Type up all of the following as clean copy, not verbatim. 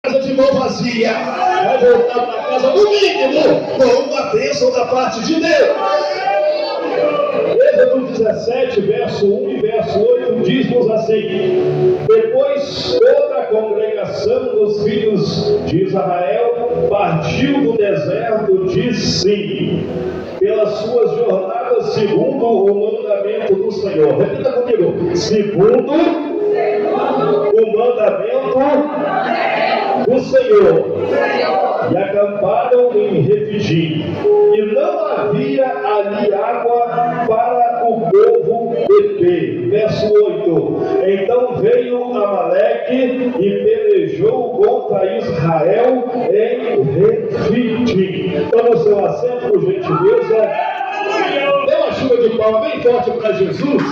casa de mão vazia, vai voltar para casa no mínimo com uma bênção da parte de Deus. Êxodo 17, verso 1 e verso 8 diz-nos assim: depois toda a congregação dos filhos de Israel partiu do deserto de Sim, pelas suas jornadas segundo o mandamento do Senhor. Repita comigo: segundo o mandamento do Senhor. E acamparam em Refidim, e não havia ali água para o povo beber. Verso 8: então veio Amaleque e pelejou contra Israel em Refidim. Toma o seu assento, por gentileza. Dê uma chuva de palma bem forte para Jesus.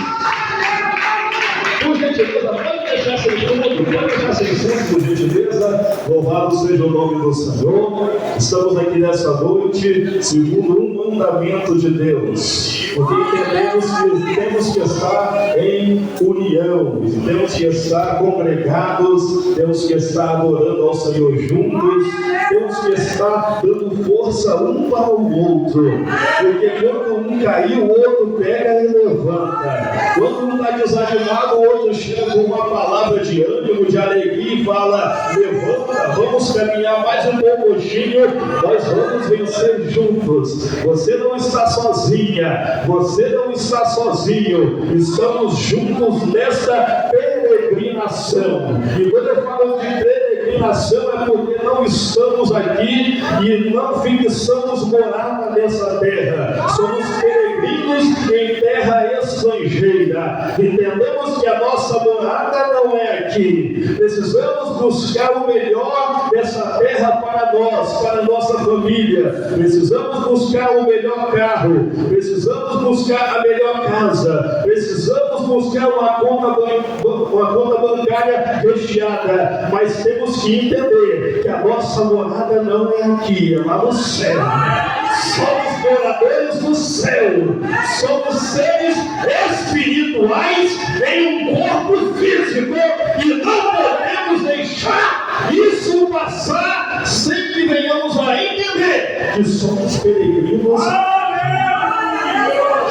Por gentileza, pode deixar sem fundo, pode deixar sem fundo, por gentileza. Louvado seja o nome do Senhor. Estamos aqui nessa noite, segundo um mandamento de Deus, porque entendemos que temos que estar em união, temos que estar congregados, temos que estar adorando ao Senhor juntos, temos que estar dando força um para o outro, porque quando um cair, o outro pega e levanta. Quando um está desanimado, o outro chega com uma palavra de ânimo, de alegria e fala: levanta, vamos caminhar mais um pouquinho, nós vamos vencer juntos. Você não está sozinha, você não está sozinho, estamos juntos nesta peregrinação. E quando eu falo de peregrinação é porque não estamos aqui e não fixamos morada nessa terra, somos peregrinos em terra estrangeira. Entendemos que a nossa morada não é aqui. Precisamos buscar o melhor dessa terra para nós, para a nossa família. Precisamos buscar o melhor carro, precisamos buscar a melhor casa, precisamos buscar uma conta bancária recheada, mas temos que entender que a nossa morada não é aqui, é lá no céu. Somos moradores do céu, somos seres espirituais em um corpo físico e não podemos deixar isso passar sem que venhamos a entender que somos peregrinos.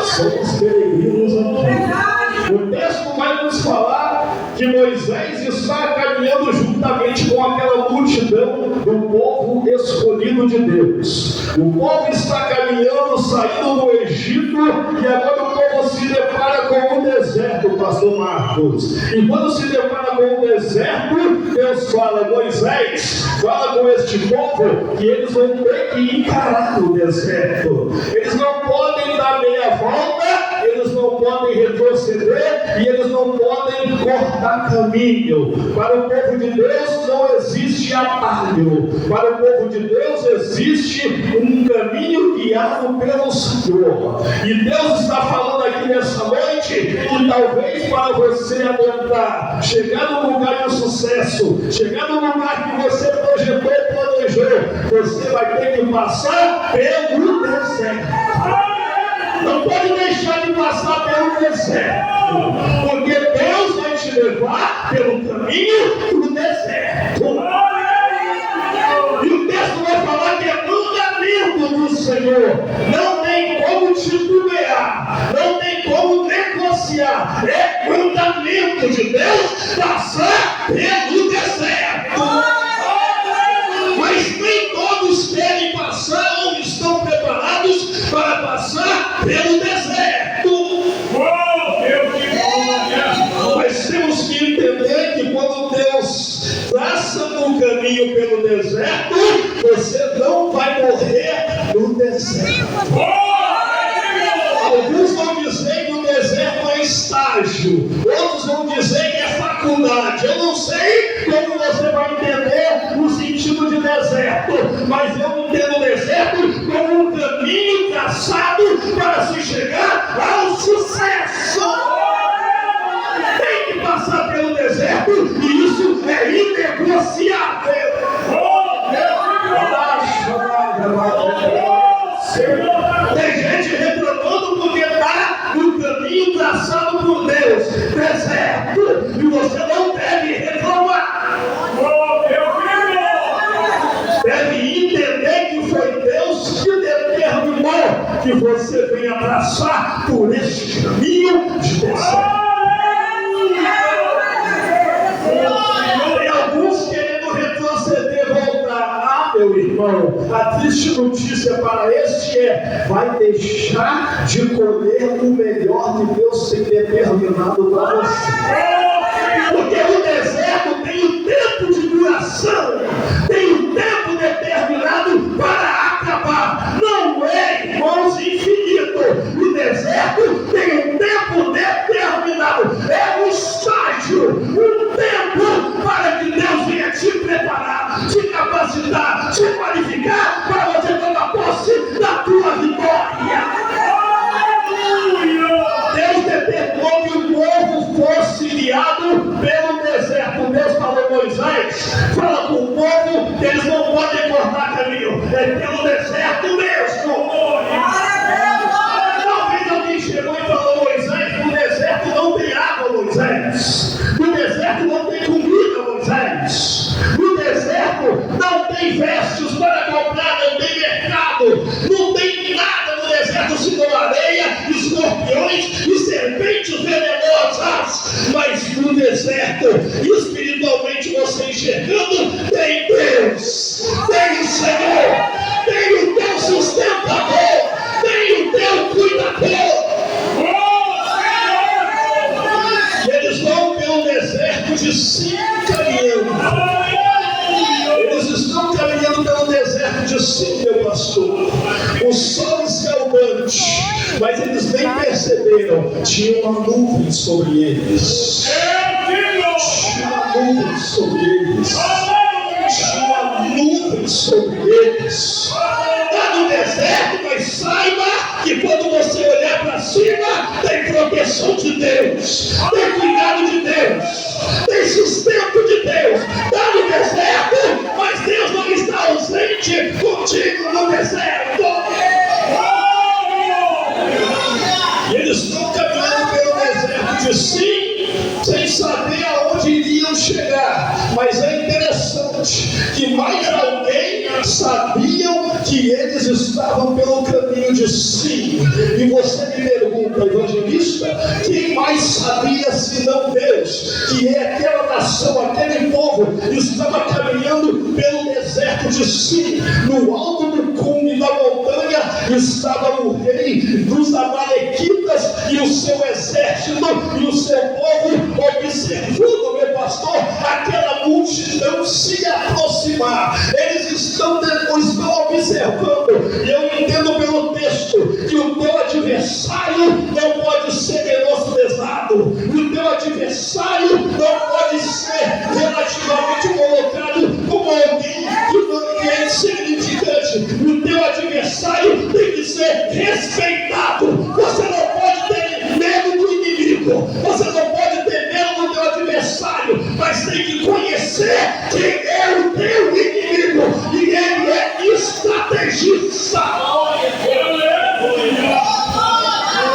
Somos peregrinos aqui. O texto vai nos falar que Moisés está caminhando juntamente com aquela multidão do povo escolhido de Deus. O povo está caminhando, saindo do Egito, e agora o povo se depara com o deserto, pastor Marcos. E quando se depara com o deserto, Deus fala: Moisés, fala com este povo que eles vão ter que encarar o deserto. Eles não podem dar meia volta, eles não podem retroceder e eles não podem cortar caminho. Para o povo de Deus não existe atalho. Para o povo de Deus existe um caminho guiado pelo Senhor. E Deus está falando aqui nessa noite que talvez para você adentrar, chegar no lugar de sucesso, chegar no lugar que você projetou e planejou, você vai ter que passar pelo deserto. Não pode deixar de passar pelo deserto, porque Deus vai te levar pelo caminho do deserto. E o texto vai falar que é mandamento do Senhor. Não tem como titubear, não tem como negociar. É mandamento de Deus passar pelo deserto. Mas nem todos querem passar ou estão preparados para passar pelo deserto. Mas temos que entender que quando Deus traça um caminho pelo deserto, você não vai morrer no deserto. Alguns vão dizer que o deserto é estágio, outros vão dizer que é faculdade. Eu não sei como você vai entender o sentido de deserto, mas eu entendo o deserto como um caminho traçado para se chegar ao sucesso. Tem que passar pelo deserto e isso é inegociável. Tem gente reclamando porque está no caminho traçado por Deus, deserto, e você não deve reclamar. que você venha passar por este caminho de deserto. Tem alguns querendo retroceder, voltar. Meu irmão, a triste notícia para este vai deixar de colher o melhor que Deus tem determinado para você. Porque o deserto tem um tempo de duração, tem um tempo determinado para acabar. Não é, irmãos, infinito. O deserto tem um tempo determinado. É um estágio, um tempo para que Deus venha te preparar, te capacitar, te qualificar para você tomar posse da tua vitória. Deus determinou que o povo fosse guiado pelo deserto. Deus falou a Moisés, fala com o povo que eles não podem cortar caminho, é pelo deserto mesmo. Talvez alguém chegou e falou: Moisés, no deserto não tem água, Moisés. No deserto não tem comida, Moisés. No deserto não tem vestes para comprar, não tem mercado, não tem nada no deserto senão areia, escorpiões e serpentes venenosas. Mas no deserto, espiritualmente você enxergando, tem Deus, tem o Senhor, tem o teu sustentador, tem o teu cuidador. E eles vão pelo deserto de Sim caminhando. Eles estão caminhando pelo deserto de Sim, meu pastor. O sol escaldante, mas eles nem perceberam. Tinha uma nuvem sobre eles. Tinha uma nuvem sobre eles. Tinha uma nuvem sobre eles. Está no deserto, mas saiba que quando você olhar para cima, tem proteção de Deus, tem cuidado de Deus, tem sustento de Deus. Está no deserto, mas Deus não está ausente contigo no deserto. E eles estão caminhando pelo deserto de Sim, sem saber aonde iriam chegar. Mas é interessante que mais alguém sabiam que eles estavam pelo caminho de Sim. E você me pergunta, evangelista, quem mais sabia senão Deus que aquela nação, aquele povo estava caminhando pelo deserto de Sim? No alto do cume da montanha estava o rei dos amalequitas e o seu exército e o seu povo observando, meu pastor, aquela multidão se aproximar. Eles estão observando. E eu entendo pelo texto que o teu adversário não pode ser menosprezado. O teu adversário não pode ser relativamente colocado como alguém que é insignificante. O teu adversário tem que ser respeitado. Você não pode ter medo do inimigo. Você não pode ter medo do teu adversário, mas tem que conhecer quem é o teu inimigo. E ele é estrategista.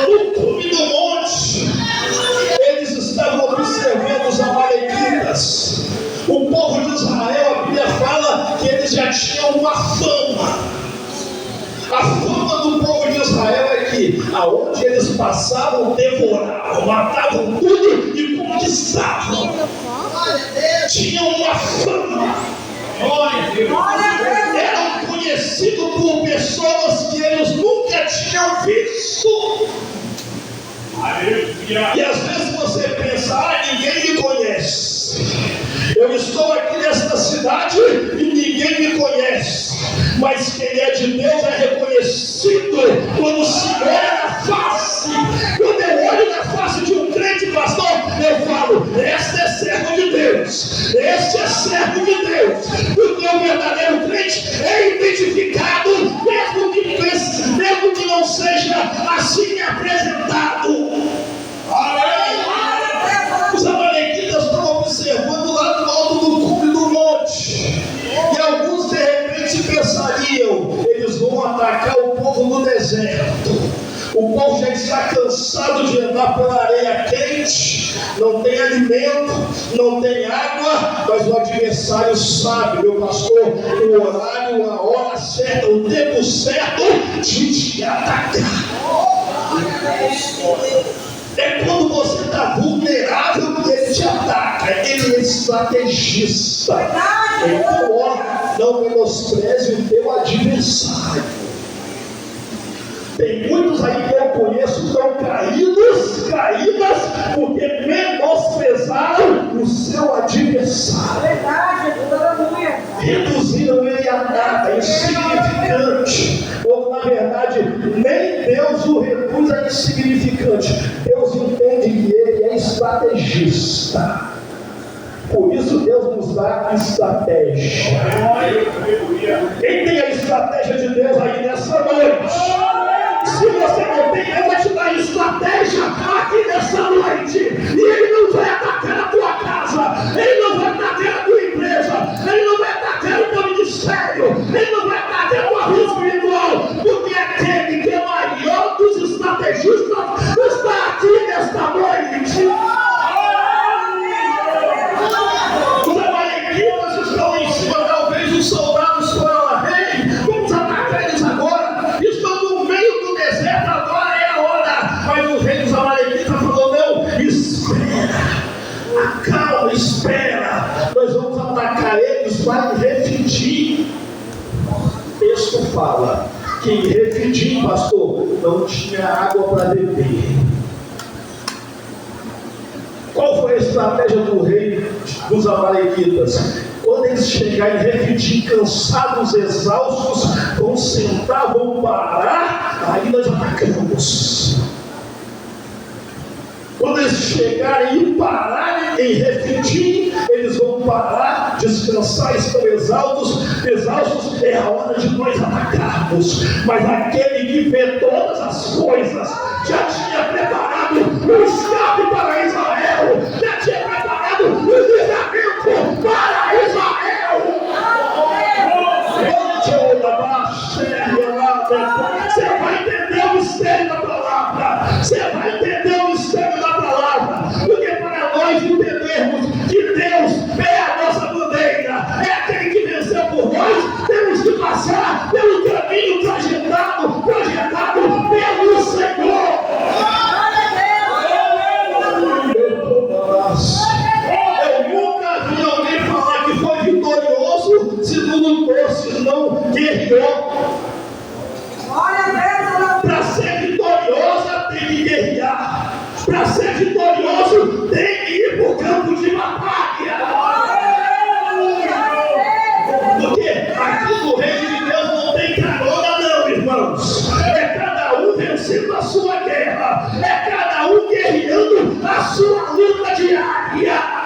No cume do monte, eles estavam observando os amalequitas. O povo de Israel, a Bíblia fala que eles já tinham uma fama. A fama do povo de Israel é que aonde eles passavam, devoravam, matavam tudo e conquistavam. Tinham uma fama. Eram conhecidos por pessoas que eles nunca tinham visto. E às vezes você pensa: ninguém me conhece. Eu estou aqui nesta cidade e ninguém me conhece. Mas quem é de Deus é reconhecido quando se olha na face. Quando eu olho na face de um crente, pastor, eu falo: este é servo de Deus. Este é servo de Deus. Porque o verdadeiro crente é identificado, mesmo que não seja assim apresentado. Os amalequitas estão observando lá no alto do cume do monte. E alguns de repente pensariam: eles vão atacar o povo no deserto. O povo já está cansado de andar pela areia quente, não tem alimento, não tem água, mas o adversário sabe, meu pastor, o horário, a hora certa, o tempo certo de te atacar. É quando você está vulnerável que ele te ataca. Ele é estrategista. Então, ó, não menospreze o teu adversário. Tem muitos aí que eu conheço que estão caídas, porque menosprezaram o seu adversário. Verdade, reduziram ele a nada, insignificante. Ou na verdade, nem Deus o reduz a insignificante. Deus entende que ele é estrategista. Por isso Deus nos dá estratégia. Quem tem a estratégia de Deus aí nessa noite? Se você não tem, Deus vai te dar estratégia aqui nessa noite. E Ele não vai atacar a tua casa, Ele não vai atacar a tua empresa, Ele não vai atacar o teu ministério, Ele não vai atacar a tua vida espiritual, porque aquele que é maior dos estrategistas está aqui nesta noite. Os amalequitas estão em cima, talvez os soldados foram lá, ei, vamos atacar eles agora. Estão no meio do deserto, agora é a hora. Mas o rei dos amalequitas falou: não, espera, acalma, espera. Nós vamos atacar eles para Refidim. O texto fala que em Refidim, pastor, não tinha água para beber. Qual foi a estratégia do rei dos amalequitas? Quando eles chegarem em Refidim, cansados, exaustos, vão sentar, vão parar, aí nós atacamos. Quando eles chegarem e pararem em Refidim, eles vão parar, descansar, estão exaustos, é a hora de nós atacarmos. Mas aquele que vê todas as coisas, já tinha preparado o escape para Israel, já tinha preparado o livramento para Israel. Você vai entender o mistério da palavra, você vai entender o mistério da palavra, porque para nós entendermos que Deus é a nossa bandeira, é aquele que venceu por nós, temos que passar pelo caminho projetado pelo Senhor. Eu nunca vi alguém falar que foi vitorioso se não lutou, se não guerreou. Para ser vitoriosa tem que guerrear. Para ser vitorioso tem que ir para o campo de batalha. Porque aqui no reino de Deus não tem carona não, irmãos. É cada um vencendo a sua guerra. É cada um guerreando a sua luta diária.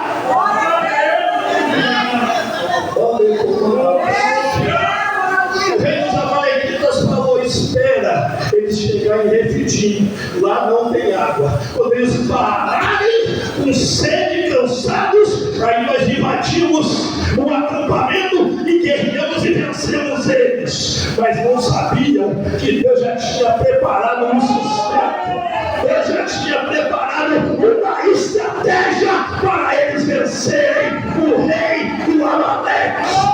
Espera eles chegarem em Refidim, lá não tem água. Quando eles pararem com sede, cansados, aí nós invadimos o acampamento e guerreamos e vencemos eles. Mas não sabiam que Deus já tinha preparado um sustento, Deus já tinha preparado uma estratégia para eles vencerem o rei do Amaleque.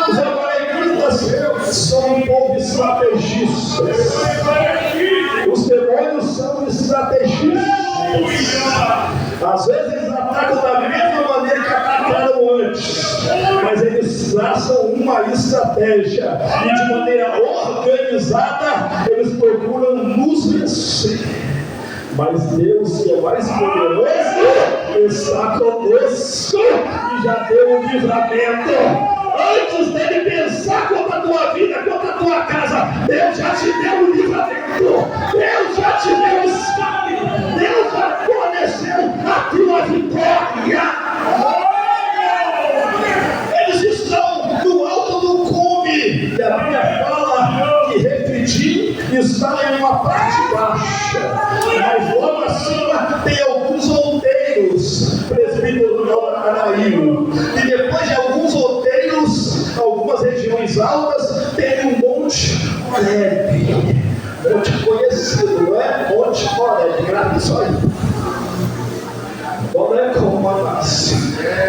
Os amalequitas são um povo estrategista. Os demônios são estrategistas. Às vezes eles atacam da mesma maneira que atacaram antes, mas eles traçam uma estratégia e de maneira organizada eles procuram nos vencer. Mas Deus, que é mais poderoso, está conosco e já deu um livramento. Antes dele pensar contra a tua vida, contra a tua casa, Deus já te deu um livramento. Deus já te deu um escape. Deus já forneceu a tua vitória. Eles estão no alto do cume. E a Bíblia fala que Refidim está em uma parte baixa, mas logo acima tem alguns outeiros. Presbítero não Ananail. E depois de alguns outeiros, algumas regiões altas, teve um monte Horebe. Monte conhecido, não é? Monte Horebe, grave isso aí.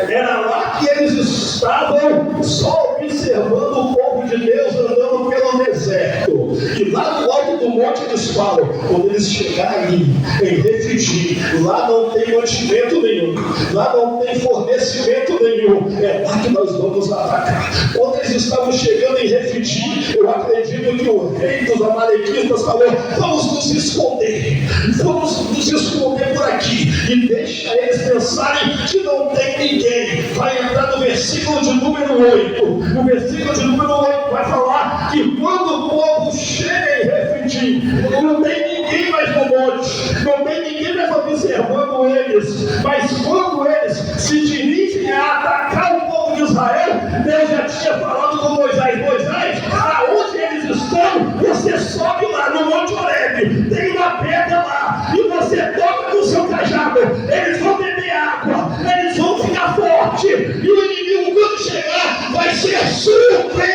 Era lá que eles estavam só observando o povo de Deus andando pelo deserto. E lá no alto do monte eles falam: quando eles chegarem em Refidim, lá não tem mantimento nenhum, lá não tem fornecimento nenhum, é lá que nós vamos atacar. Quando eles estavam chegando em Refidim, eu acredito que o rei dos amalequitas falou: vamos nos esconder por aqui, e deixa eles pensarem que não tem ninguém. Vai entrar no versículo de número 8. No versículo de número 8 vai falar que quando o povo chega em Refidim, não tem ninguém mais no monte, não tem ninguém mais observando eles, mas quando eles se dirigem a atacar o povo de Israel, Deus já tinha falado com Moisés: Moisés, aonde eles estão, você sobe lá no monte Horebe, tem uma pedra lá, e você toca com o seu cajado, eles vão beber água, eles vão ficar forte, e o inimigo quando chegar vai ser surpreendido.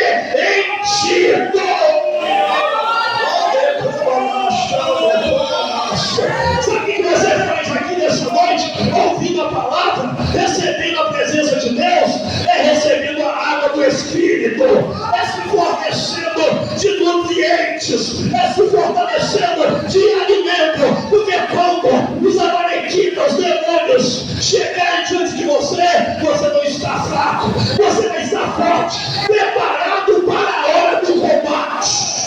Sabe o que você faz aqui nessa noite? Ouvindo a palavra, recebendo a presença de Deus, é recebendo a água do Espírito, é se fortalecendo de nutrientes, é se fortalecendo de alimento, porque quando os amalequitas, os demônios chegarem diante de você, você não está fraco, você vai estar forte, preparado para a hora do combate.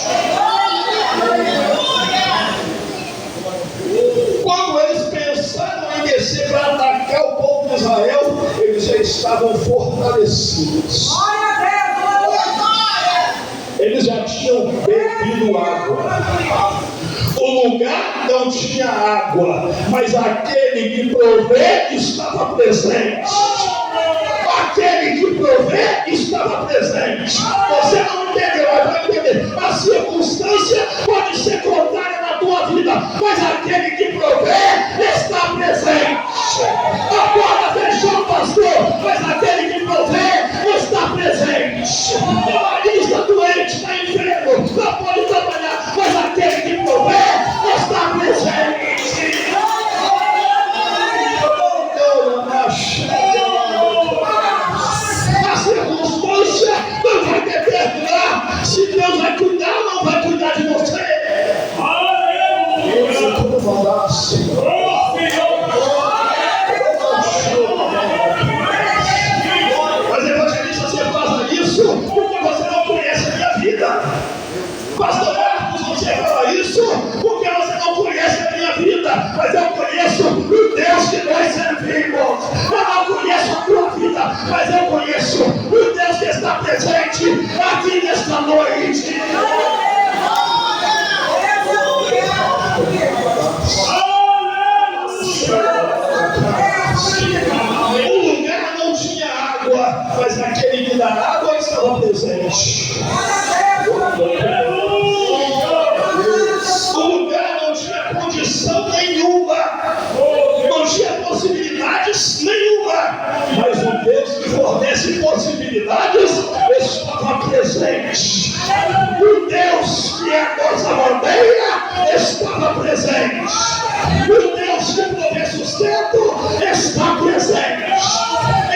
Quando eles pensaram em descer para atacar o povo de Israel, eles já estavam fortalecidos. Eles já tinham bebido água. O lugar não tinha água, mas aquele que provê estava presente. Aquele que provê estava presente. Você não entendeu, mas vai entender. A circunstância pode ser contrária na tua vida, mas aquele que provê está presente. A porta fechou, pastor, mas aquele que provê está presente. O marido está doente, está enfermo, não pode trabalhar, mas aquele que provê está presente. A circunstância não vai determinar se Deus vai cuidar ou não vai cuidar de você. Mas evangelista, você faz isso porque você não conhece a minha vida. Pastor Marcos, você fala isso porque você não conhece a minha vida. Mas eu conheço o Deus que nós servimos. Eu não conheço a tua vida, mas eu conheço o Deus que está presente aqui nesta noite. O lugar não tinha água, mas aquele que dá água estava presente. O lugar não tinha condição nenhuma, não tinha possibilidades nenhuma, mas o Deus que fornece possibilidades estava presente. O Deus que é a nossa bandeira estava presente. O Deus que provê sustento está presente.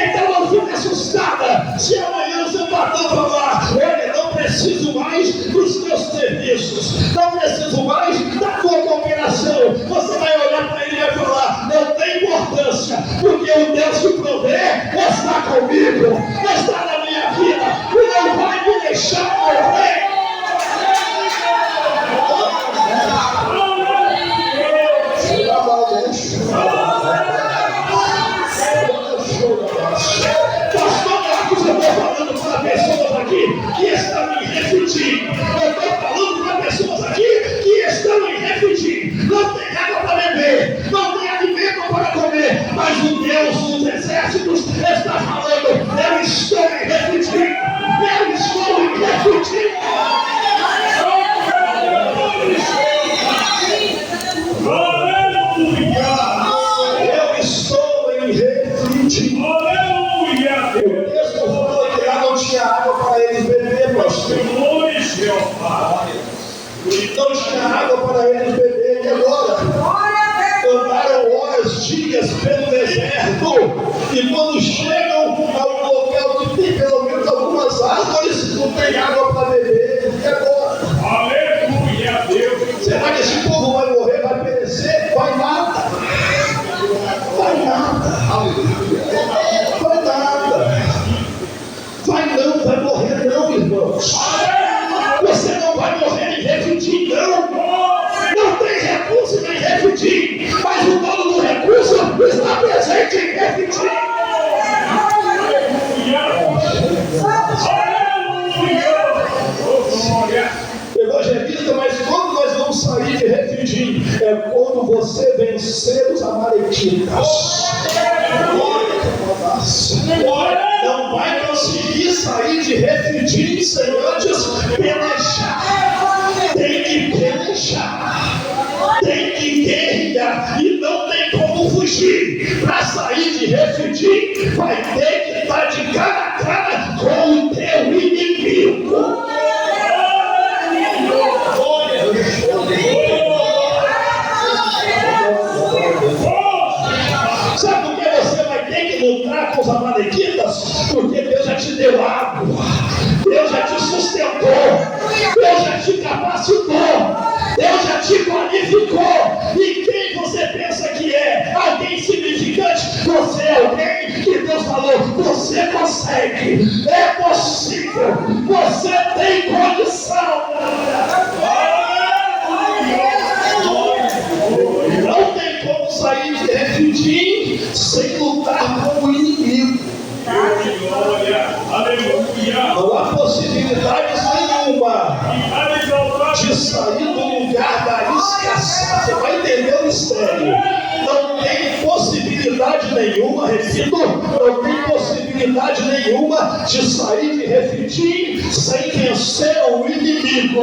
Então não fique assustada se amanhã o seu patrão falar: olha, não preciso mais dos teus serviços, não preciso mais da tua cooperação. Você vai olhar para ele e vai falar: não tem importância, porque o Deus que provê está comigo, está na minha vida e não vai me deixar morrer. Pastor Marcos, eu estou falando para pessoas aqui que estão em Refidim. Eu estou falando para pessoas aqui que estão em Refidim. Não tem água para beber, não tem alimento para comer, mas o Deus dos exércitos está falando: eu estou em Refidim, eu estou em Refidim. Eu estou em Refidim. quando você vencer os amalequitas. Não vai conseguir sair de Refidim sem antes pelejar. Tem que pelejar. Tem que guerrear. E não tem como fugir. Para sair de Refidim, vai ter que estar de cara a cara com o teu inimigo. Sabe por que você vai ter que lutar com os amalequitas? Porque Deus já te deu água, Deus já te sustentou, Deus já te capacitou, Deus já te qualificou. E quem você pensa que é? Alguém significante? Você é alguém que Deus falou, você consegue, é possível, você tem condição. Não tem como sair de Refidim sem lutar com o inimigo. Não há possibilidades nenhuma de sair do lugar da escassez. Você vai entender o mistério. Não tem possibilidade nenhuma, repito, não tem possibilidade nenhuma de sair de Refidim sem vencer o inimigo.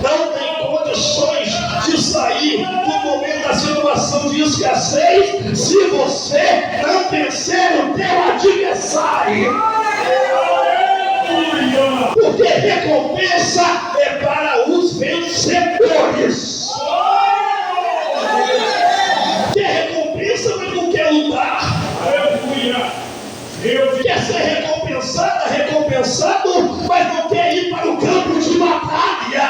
Não tem condições de sair do momento da situação de escassez se você não vencer o teu adversário. Porque recompensa é para os vencedores. Quer recompensa, mas não quer lutar. Quer ser recompensado, mas não quer ir para o campo de batalha.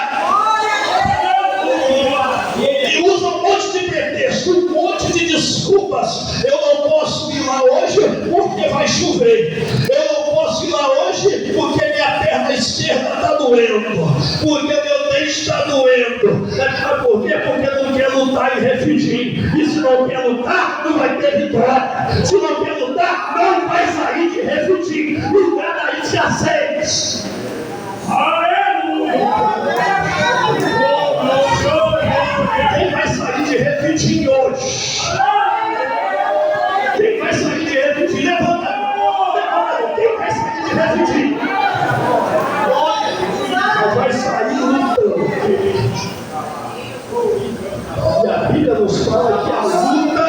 E usa um monte de pretexto, um monte de desculpas. Eu não posso ir lá hoje porque vai chover. Eu não posso ir lá hoje porque minha perna esquerda está doendo. Porque meu dente está doendo. Sabe por quê? Porque não quer lutar em Refidim. E se não quer lutar, não vai ter vitória. Se não quer lutar, não vai sair de Refidim. Lugar da escassez. Quem vai sair de Refidim hoje? Quem vai sair de Refidim? Levanta a mão. Quem vai sair de Refidim? Vai sair lutando. E a Bíblia nos fala que a luta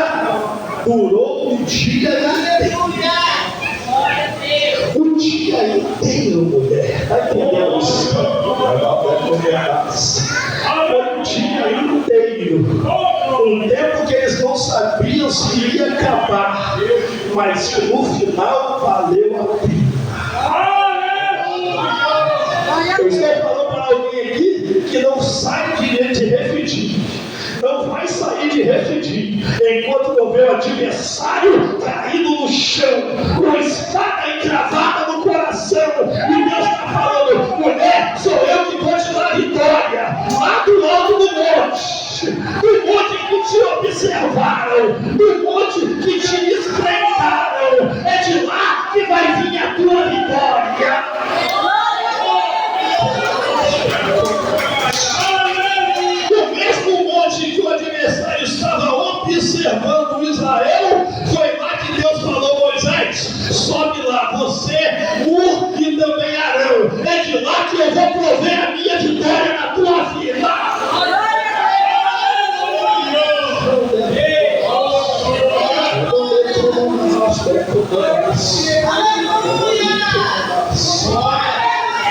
durou um dia inteiro. Um dia inteiro, mulher. Está entendendo isso? Um dia inteiro. Um tempo que eles não sabiam se ia acabar, mas que no final valeu a pena. Eu estou falando para alguém aqui que não sai de Refidim. Não vai sair de Refidim enquanto não vê o adversário caído no chão, com a espada encravada no coração. E Deus está falando: mulher, sou eu que vou te dar a vitória. Lá do alto do monte que te observaram, do monte que te espreitaram, é de lá que vai vir a tua vitória. Do mesmo monte que o adversário estava observando Israel, foi lá que Deus falou: Moisés, sobe lá, você, e também Arão. É de lá que eu vou prover a minha vitória na tua vida.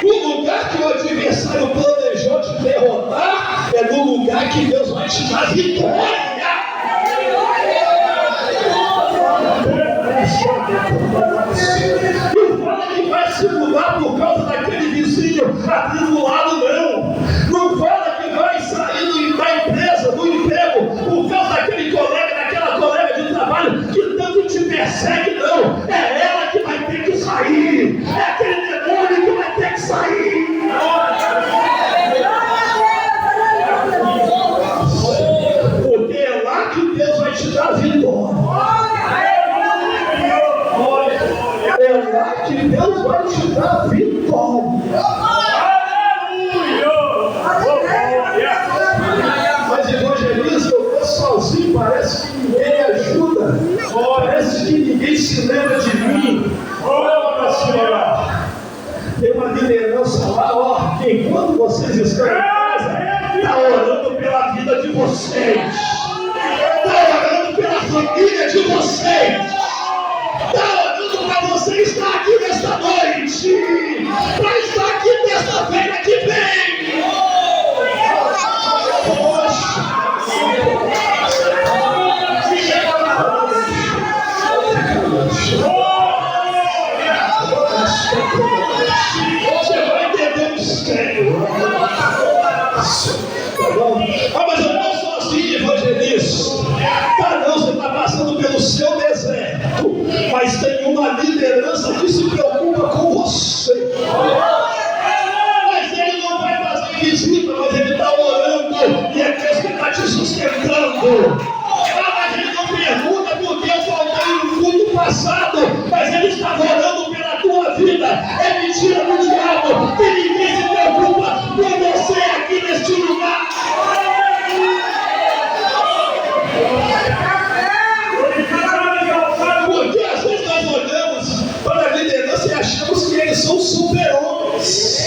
O lugar que o adversário planejou te derrotar é no lugar que Deus vai te dar vitória. Não fala que vai se mudar por causa daquele vizinho atribulado, não. Não fala que vai sair da empresa, do emprego, por causa daquele colega, daquela colega de trabalho que tanto te persegue, não. É ela que vai ter que sair. É aquele demônio que vai ter que sair. Porque é lá que Deus vai te dar vitória. É lá que Deus vai te dar vitória. Mas evangelista, eu vou sozinho. família de vocês. Está orando para você estar aqui nesta noite, para estar aqui terça-feira que vem. Você vai entender o mistério. Mas eu não sou assim, evangelista. Não, você está passando pelo seu deserto, mas tem uma liderança que se preocupa com você. Mas ele não vai fazer visita, mas ele está orando, e é Deus que está te sustentando. Mas ele não pergunta porque eu faltei no culto passado, mas ele está orando pela tua vida. É mentira do diabo que ninguém se preocupa com você aqui neste lugar. Porque às vezes nós olhamos para a liderança e achamos que eles são super-homens.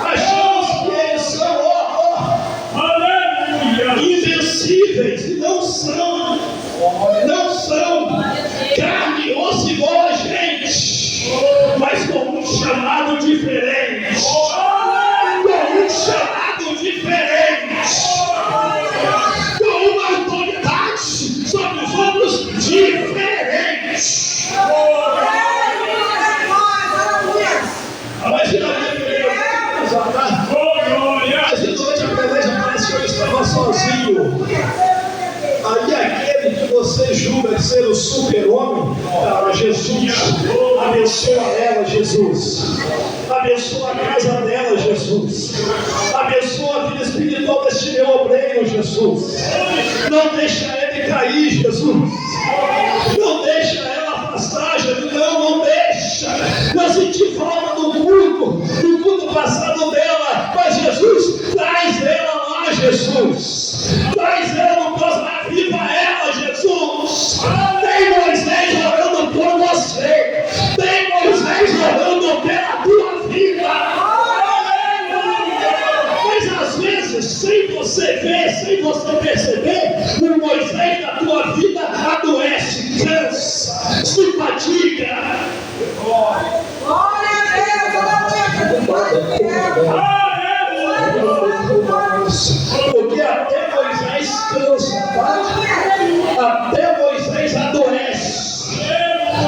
Achamos que eles são invencíveis, e não são. Não são carne e osso igual a gente, mas com um chamado diferente. Com um chamado diferente. Com uma autoridade sobre os outros diferentes. Imagina a minha mas de noite a peleja parece que eu estava sozinho. Aí aquele que você julga ser o super-homem, cara, Jesus, abençoa ela, Jesus. Abençoa a casa dela, Jesus. Abençoa a vida espiritual deste meu obreiro, Jesus. Não deixa ele cair, Jesus. Não deixa ela afastar, Jesus. Não deixa. Eu senti falta do culto passado dela. Mas Jesus, traz ela lá, Jesus. Traz ela no próximo. Viva ela, Jesus. Tem Moisés orando por você. Tem Moisés orando pela tua vida. Mas às vezes, sem você ver, sem você perceber, o Moisés da tua vida adoece, cansa, se fadiga. Glória a Deus. Porque até Moisés cansa, tá? Até Moisés adoece.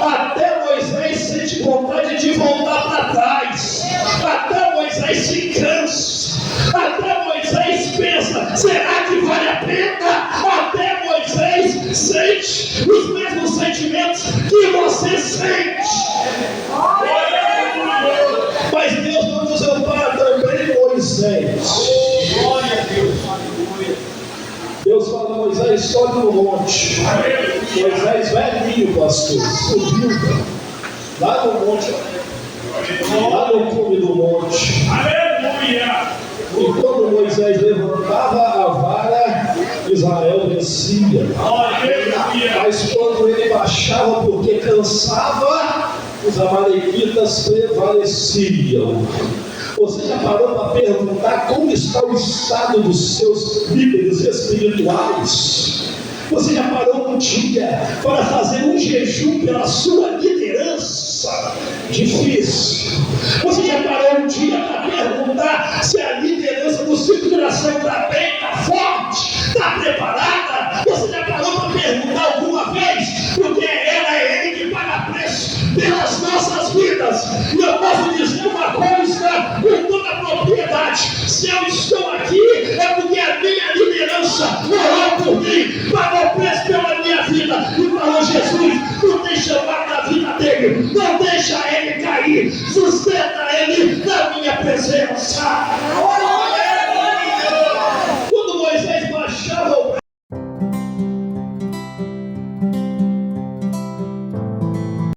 Até Moisés sente vontade de voltar para trás. Até Moisés se cansa. Até Moisés pensa, será que vale a pena? Até Moisés sente os mesmos sentimentos que você sente. Mas Deus não nos ampara também, Moisés. Glória a Deus. Deus fala a Moisés, sobe no monte. Moisés velhinho, pastor, subiu lá no monte, lá no cume do monte. Aleluia! E quando Moisés levantava a vara, Israel vencia. Mas quando ele baixava porque cansava, os amalequitas prevaleciam. Você já parou para perguntar como está o estado dos seus líderes espirituais? Você já parou um dia para fazer um jejum pela sua liderança? Difícil. Você já parou um dia para perguntar se a liderança do ciclo de oração está bem?